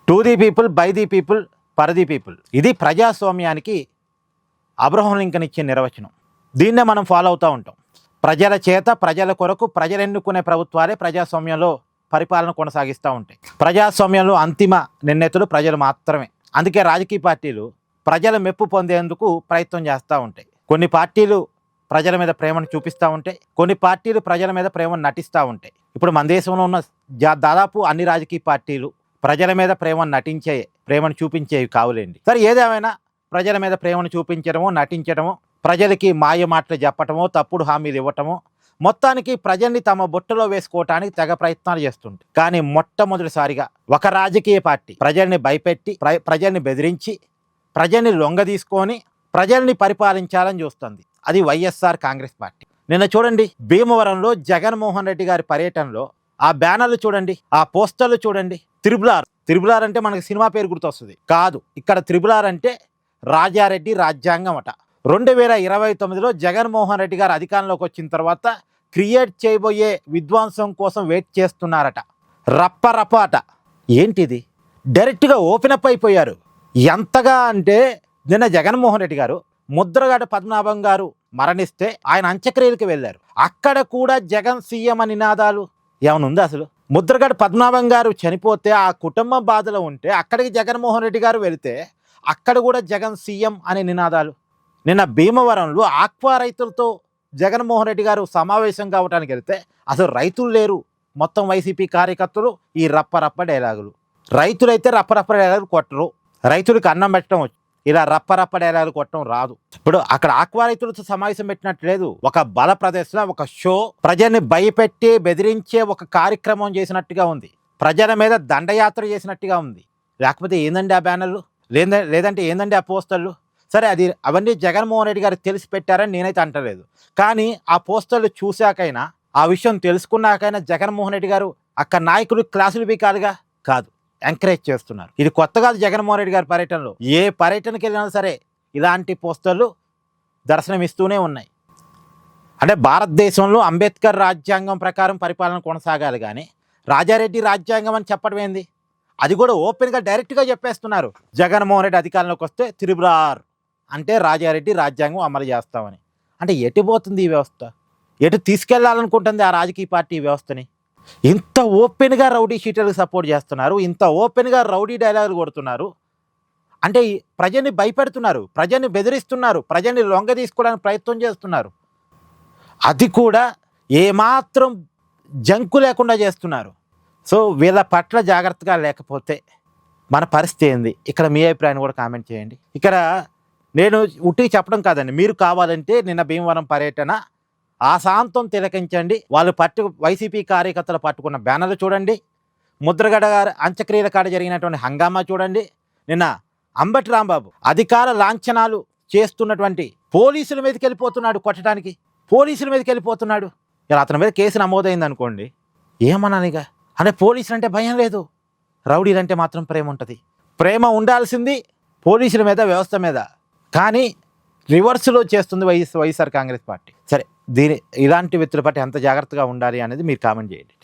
To the people, by the people, for the people. ఇది ప్రజాస్వామ్యానికి Abraham Lincoln ఇచ్చే నిర్వచనం. దీన్నే మనం ఫాలో అవుతూ ఉంటాం. ప్రజల చేత, ప్రజల కొరకు, ప్రజలు ఎన్నుకునే ప్రభుత్వాలే ప్రజాస్వామ్యంలో పరిపాలన కొనసాగిస్తూ ఉంటాయి. ప్రజాస్వామ్యంలో అంతిమ నిర్ణేతలు ప్రజలు మాత్రమే. అందుకే రాజకీయ పార్టీలు ప్రజల మెప్పు పొందేందుకు ప్రయత్నం చేస్తూ ఉంటాయి. కొన్ని పార్టీలు ప్రజల మీద ప్రేమను చూపిస్తూ ఉంటాయి, కొన్ని పార్టీలు ప్రజల మీద ప్రేమను నటిస్తూ ఉంటాయి. ఇప్పుడు మన దేశంలో ఉన్న దాదాపు అన్ని రాజకీయ పార్టీలు ప్రజల మీద ప్రేమను నటించే, ప్రేమను చూపించేవి కావులేండి. సరే, ఏదేమైనా ప్రజల మీద ప్రేమను చూపించడమో, నటించడమో, ప్రజలకి మాయ మాటలు చెప్పటమో, తప్పుడు హామీలు ఇవ్వటమో, మొత్తానికి ప్రజల్ని తమ బుట్టలో వేసుకోవటానికి తెగ ప్రయత్నాలు చేస్తుంది. కానీ మొట్టమొదటిసారిగా ఒక రాజకీయ పార్టీ ప్రజల్ని భయపెట్టి, ప్రజల్ని బెదిరించి, ప్రజల్ని లొంగ తీసుకొని ప్రజల్ని పరిపాలించాలని చూస్తుంది. అది వైఎస్ఆర్ కాంగ్రెస్ పార్టీ. నిన్న చూడండి, భీమవరంలో జగన్మోహన్ రెడ్డి గారి పర్యటనలో ఆ బ్యానర్లు చూడండి, ఆ పోస్టర్లు చూడండి. త్రిబులార్ అంటే మనకి సినిమా పేరు గుర్తొస్తుంది కాదు. ఇక్కడ త్రిబులార్ అంటే రాజారెడ్డి రాజ్యాంగం అట. 2029లో జగన్మోహన్ రెడ్డి గారు అధికారంలోకి వచ్చిన తర్వాత క్రియేట్ చేయబోయే విధ్వంసం కోసం వెయిట్ చేస్తున్నారట. రప్ప అట. ఏంటిది? డైరెక్ట్గా ఓపెన్ అప్ అయిపోయారు. ఎంతగా అంటే నిన్న జగన్మోహన్ రెడ్డి గారు ముద్రగడ పద్మనాభం గారు మరణిస్తే ఆయన అంత్యక్రియలకు వెళ్ళారు. అక్కడ కూడా జగన్ సీఎం అని నినాదాలు ఏమైనా ఉందా? అసలు ముద్రగడ పద్మనాభం గారు చనిపోతే ఆ కుటుంబ బాధలో ఉంటే అక్కడికి జగన్మోహన్ రెడ్డి గారు వెళితే అక్కడ కూడా జగన్ సీఎం అనే నినాదాలు. నిన్న భీమవరంలో ఆక్వా రైతులతో జగన్మోహన్ రెడ్డి గారు సమావేశం కావడానికి వెళ్తే అసలు రైతులు లేరు, మొత్తం వైసీపీ కార్యకర్తలు. ఈ రప్ప డైలాగులు. రైతులైతే రప్ప డైలాగులు కొట్టరు, రైతులకు అన్నం పెట్టడం వచ్చు. ఇలా రప్ప డైలాగులు కొట్టడం రాదు. ఇప్పుడు అక్కడ ఆక్వా రైతులతో సమావేశం పెట్టినట్టు లేదు, ఒక బల ప్రదర్శన, ఒక షో, ప్రజల్ని భయపెట్టి బెదిరించే ఒక కార్యక్రమం చేసినట్టుగా ఉంది, ప్రజల మీద దండయాత్ర చేసినట్టుగా ఉంది. లేకపోతే ఏందండి ఆ బ్యానర్లు, లేదంటే ఏందండి ఆ పోస్టర్లు? సరే, అవన్నీ జగన్మోహన్ రెడ్డి గారికి తెలిసి పెట్టారని నేనైతే అంటలేదు. కానీ ఆ పోస్టర్లు చూశాకైనా, ఆ విషయం తెలుసుకున్నాకైనా జగన్మోహన్ రెడ్డి గారు అక్కడ నాయకులు క్లాసులు పీకాలుగా కాదు, ఎంకరేజ్ చేస్తున్నారు. ఇది కొత్త కాదు జగన్మోహన్ రెడ్డి గారి పర్యటనలో. ఏ పర్యటనకి వెళ్ళినా సరే ఇలాంటి పోస్టర్లు దర్శనమిస్తూనే ఉన్నాయి. అంటే భారతదేశంలో అంబేద్కర్ రాజ్యాంగం ప్రకారం పరిపాలన కొనసాగాలి, కానీ రాజారెడ్డి రాజ్యాంగం అని చెప్పడం ఏంది? అది కూడా ఓపెన్గా డైరెక్ట్గా చెప్పేస్తున్నారు. జగన్మోహన్ రెడ్డి అధికారంలోకి వస్తే త్రిపురార్ అంటే రాజారెడ్డి రాజ్యాంగం అమలు చేస్తామని. అంటే ఎటు పోతుంది ఈ వ్యవస్థ? ఎటు తీసుకెళ్లాలనుకుంటుంది ఆ రాజకీయ పార్టీ ఈ వ్యవస్థని? ఇంత ఓపెన్గా రౌడీ షీటర్లకు సపోర్ట్ చేస్తున్నారు, ఇంత ఓపెన్గా రౌడీ డైలాగులు కొడుతున్నారు. అంటే ప్రజల్ని భయపెడుతున్నారు, ప్రజల్ని బెదిరిస్తున్నారు, ప్రజల్ని లొంగ తీసుకోవడానికి ప్రయత్నం చేస్తున్నారు. అది కూడా ఏమాత్రం జంకు లేకుండా చేస్తున్నారు. సో వీళ్ళ పట్ల జాగ్రత్తగా లేకపోతే మన పరిస్థితి ఏంది? ఇక్కడ మీ అభిప్రాయాన్ని కూడా కామెంట్ చేయండి. ఇక్కడ నేను ఉట్టికి చెప్పడం కాదండి, మీరు కావాలంటే నిన్న భీమవరం పర్యటన ఆశాంతం తిలకించండి. వాళ్ళు వైసీపీ కార్యకర్తలు పట్టుకున్న బ్యానర్లు చూడండి, ముద్రగడ గారు అంత్యక్రియల కాడ జరిగినటువంటి హంగామా చూడండి. నిన్న అంబటి రాంబాబు అధికార లాంఛనాలు చేస్తున్నటువంటి పోలీసుల మీదకి వెళ్ళిపోతున్నాడు, కొట్టడానికి పోలీసుల మీదకి వెళ్ళిపోతున్నాడు. ఇలా అతని మీద కేసు నమోదైంది అనుకోండి, ఏమన్నానిగా? అంటే పోలీసులు అంటే భయం లేదు, రౌడీలంటే మాత్రం ప్రేమ ఉంటుంది. ప్రేమ ఉండాల్సింది పోలీసుల మీద, వ్యవస్థ మీద. కానీ రివర్స్లో చేస్తుంది వైఎస్ఆర్ కాంగ్రెస్ పార్టీ. సరే, ఇలాంటి వ్యక్తుల పట్ల ఎంత జాగ్రత్తగా ఉండాలి అనేది మీరు కామెంట్ చేయండి.